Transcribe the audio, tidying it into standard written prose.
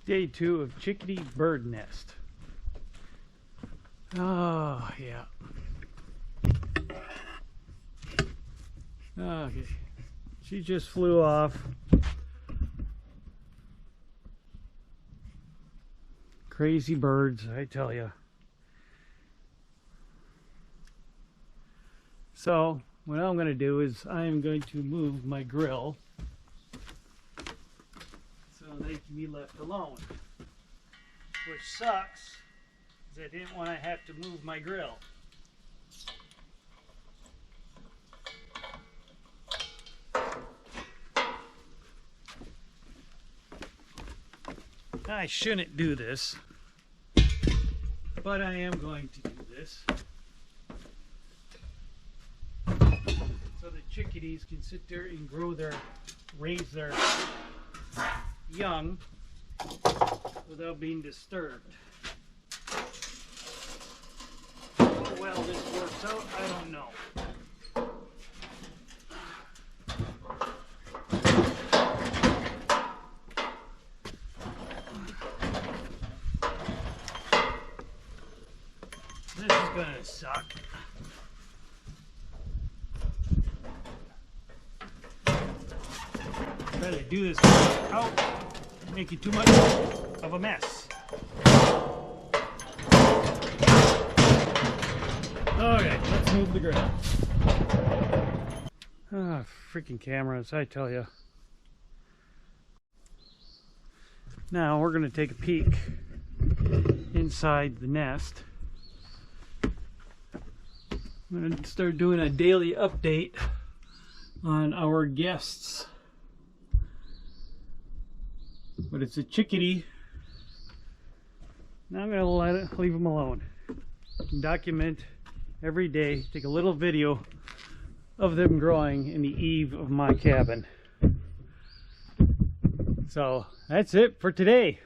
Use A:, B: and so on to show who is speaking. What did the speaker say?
A: Day 2 of chickadee bird nest. Oh, yeah. Okay. She just flew off. Crazy birds, I tell you. So, what I'm going to do is I'm going to move my grill so they can be left alone. Which sucks, because I didn't want to have to move my grill. I shouldn't do this, but I am going to do this so the chickadees can sit there and raise their young without being disturbed. How well this works out, I don't know. This is gonna suck. Try to do this without making too much of a mess. Okay, let's move the grill. Ah, freaking cameras, I tell you. Now we're gonna take a peek inside the nest. I'm going to start doing a daily update on our guests. But it's a chickadee. Now I'm going to leave them alone. Document every day, take a little video of them growing in the eave of my cabin. So that's it for today.